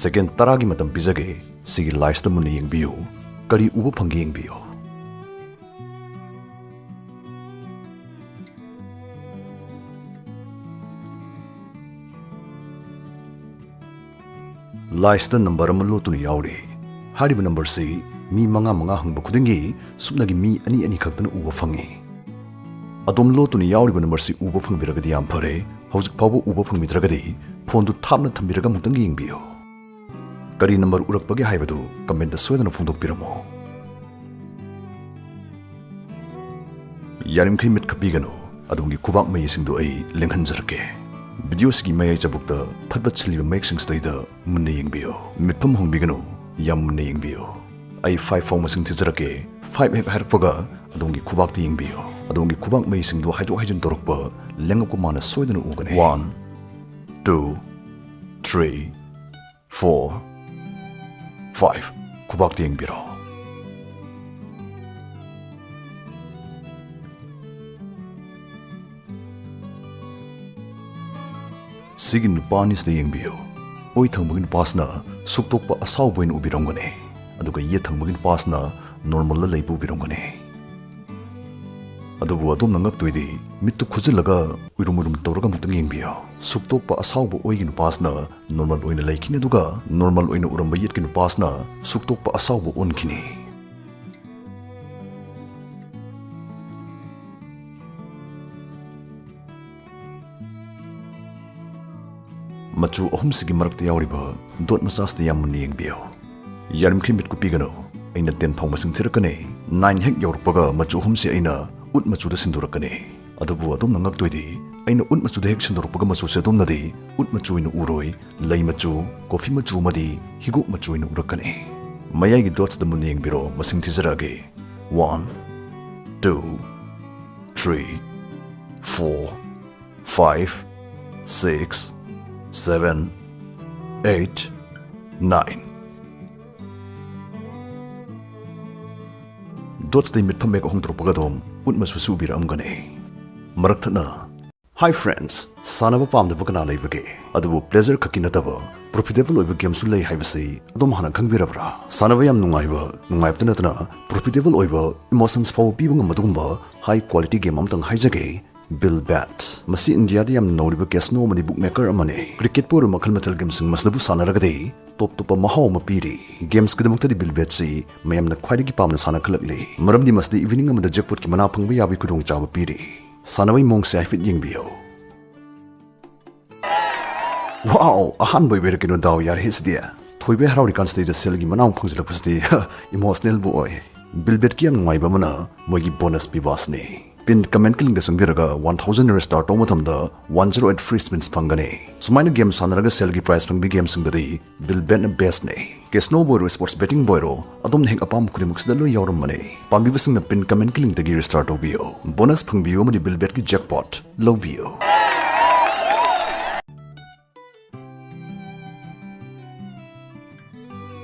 Second taragi matam pizage Sigi Laisida munna yengbiyu kari uba phange yengbiyu. Laisida number ama lotuna yauri. Hariba number si mi manga hangba khudingi subnagi mi ani khaktana uba phange. Adom lotuna yauriba number si uba phangbiragadi yam phare. Hauzik phawba uba phangmidragadi phone du thapna thambiraga mutang yengbiyu. Kari number urakpagi haibadu comment da soidana phongdokpiramo. Yarimkhai mit khapiganu adongi khubak mai singdu ai lenghanjarke. Video sigi mai jabukta phatbat chiliba make sing staida munna yengbiyo. Mitpham hongbiganu yam munna yengbiyo. Ai 5 form sing tijarake 5 hek harpaga adongi khubak ti yengbiyo. Adongi khubak mai singdu haido haijin torokpa lengakko mana soidana ugane. 1 2 3 4 5 kubak ti yengbiro. Sigi nupanis na yengbiyo. Oi thangmagin pasna suktokpa asaw boin ubirongane. Aduga ye thangmagin pasna normal la leipu ubirongane. Adubu adom nangak toidi mittu khujilaga uirum tawraga mutang yengbiyo. Suktokpa asawba oigin pasna normal oina laikhine duga normal oina uramba yetkin pasna suktokpa asawba onkhine. Machu ahum sigi marakta yauriba dot masas de yam yengbiyo. Yarimkhri mit kupigano aina 10 phang masing thirakane 9 hek yaurpaga machu ahum si aina ut machu da sindurakane. Adubu adom nangak toidi aina ut machu da hek sindurakpaga machu se dom nadi ut machu ina uroi lei machu coffee machu madi higu machu ina urakane. Mayai gi dots da mun yengbiro masing thizarage 1 2 3 4 5 6 7 8 9 Dots day mit pamek ahong tropagadom ut masu subir amgane. Marakthana Hi friends, sanaba pamdaba kana leibage. Adubu pleasure kakinataba profitable oiba game su lei haibasi adom hana khangbirabra. Sanaba yam nungaibta natana profitable oiba emotions power piba ngamadugumba high quality game amtang haijage. Bill Bat Masi India di yam noriba Keinom mani bookmaker amane. Cricket poro makhal mathal games sing masdabu sanaragade top topa mahau mapiri. Games kidamukta di Bill Bat si mayam na khwaidagi pamna sana khalakle. Maramdi masdi evening amada jackpot ki mana phangba yabi kudong chaba piri. Sanawai mong se fit yengbiyo. Wow, ahan boy bere kino daw yar his dia. Thoibe harawri kan stage selgi mana phangzila pusdi emotional boy. Bill Bat ki am ngaiba mana mogi bonus pibasne. Pin comment killing sangiraga 1000 star tomatamda 108 free spins pangane. Sumaina game sanaraga selgi price pangbi game singdadi Bill Bet na best ne. Keinom boy sports betting boy ro adom heng apam kudimuk lo yawram mane. Pambi basing na pin comment killing tagi restart obio. Bonus pangbiyo mani Bill Bet ki jackpot low bio.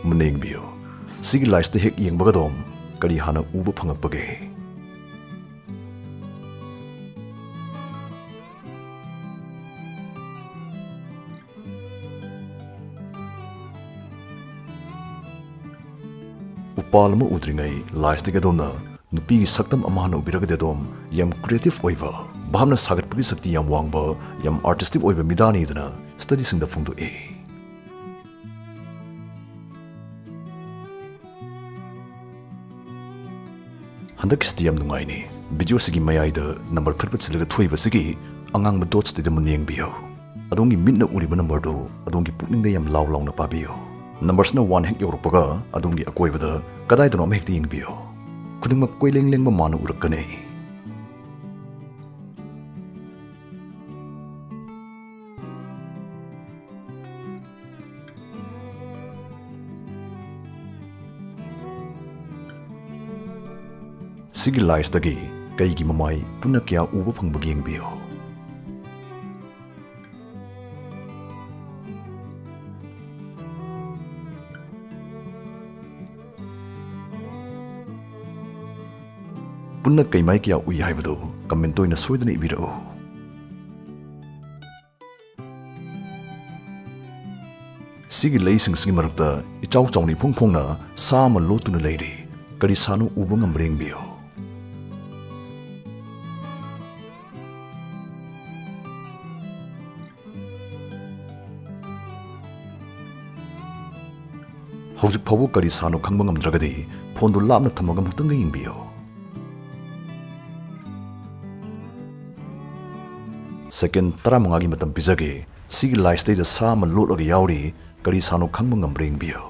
Muneng bio. Sigi Laisida hek yengbagadom kari hana uba phangapage. Upalma udringai Laisida gadomna nupi gi saktam amahana ubiragadedom yam creative oiba bhamna sagatpagi sakti yam wangba yam artistic oiba midani dana study singda phungdu e. Handak stadium nungai ni video sigi mayai da number pharpat silaga thoiba sigi angang ma dots de mun yengbiyo. Adongi minna uriba number do adongi pukning da yam law na pabiyo. Numbers na 1 hek yorupaga adongi akoibada kadai dono mek ti yengbiyo. Kudingmak koileng leng ma manu urakkani. Sigi Laisida kaigi mamai punna kya uba phangbagi yengbiyo. Punna kaimai kya ui haibado comment toina soidana ibirao. Sigi leising sigi marakta ichaw chawni phongphongna sa ama lotuna leiri kari sanu uba ngamreng biyo. Hojik phawo kari sanu khangba ngamdragadi phone du lapna thamaga muktanga yingbiyo. Second taramangagi matam pizage Sigi Laisida sa ama lotlaga yauri kari sanu khangba ngamreng biyo.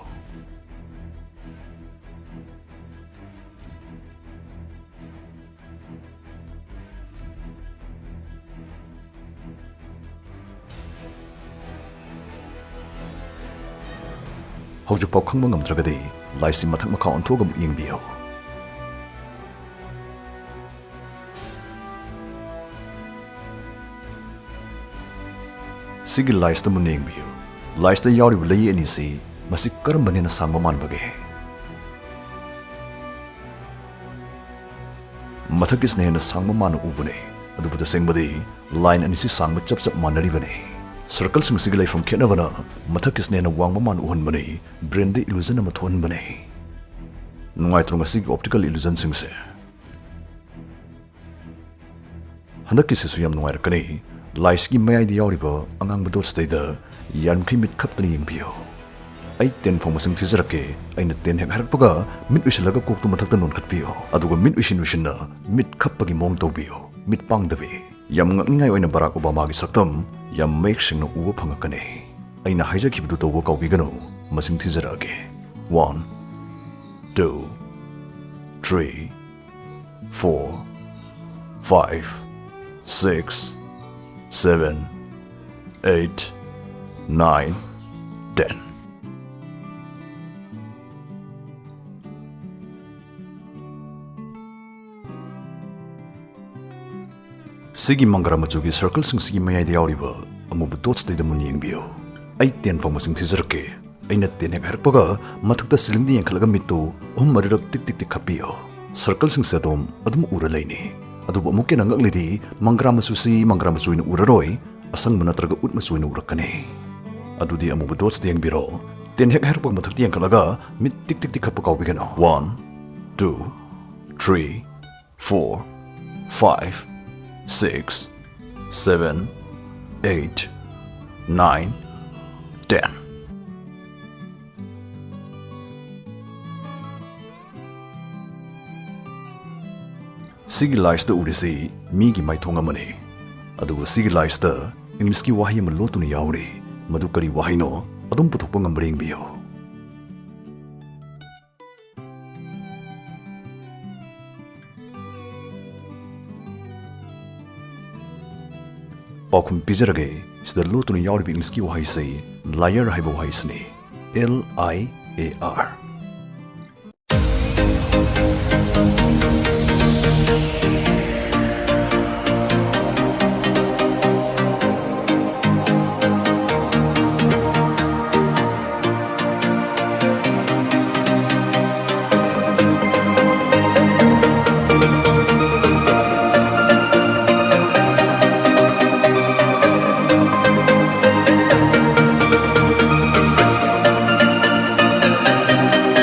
Hojik phaw khangba ngamdragadi Laisi mathak makha onthogam yingbiyo. Sigi Laisida muneng biyo. Laisida yauri bulai anisi masik karambani na sangma manbage. Mathakis ne na sangma manu ubune. Adubuda sengbadi line anisi sangma chap manari bane. Circle sing Sigi from Keinom mathakis ne na wangma manu uhun bane. Brain de illusion na mathon bane. Nungai trunga Sigi optical illusion singse. Handaki sisuyam nungai rakani. Laisigi mayai di yauriba angang badot stayda yarmkhi mit khaptani yingbiyo. Ai ten phong masing thizarake aina ten hek harakpaga mit usilaga koktu mathakta non khatbiyo. Aduga mit usinna mit khappagi mong tawbiyo. Mit pangdabi. Yam ngakningai oina Barack Obama gi saktam yam mek singna uba phangakane. Aina haijakibdu tawba kawbigano masing thizarake. 1 2 3 4 5 6 7 8 9 10. Sigi mangara machugi circle sing Sigi mayai de yauriba amubu dots de mun yingbiyo. Ai ten phong masing thizarke aina ten hek harpaga mathakta silingdi yangkhalaga mittu marirak tik tik tik khappiyo. Circle sing sedom adum ura leini. Adubu amuke nangaklidi mangra masusi mangra masuina uraroi asang manatraga ut masuina Urakkani. Adudi amubu dots de yangbiro ten hek harpag mathakti yangkhalaga mit tik tik tik khappa kawbigano. 1 2 3 4 5 6 7 8 9 10. Sigi Laisida urisi migi mai thonga mani. Adugu Sigi Laisida English ki wahi ma lotuna yauri madu kari wahino adum puthokpa ngamreng biyo. Pakum pizarage sida lotuna yauri bi English ki wahi say liar haiba wahi sini. LIAR.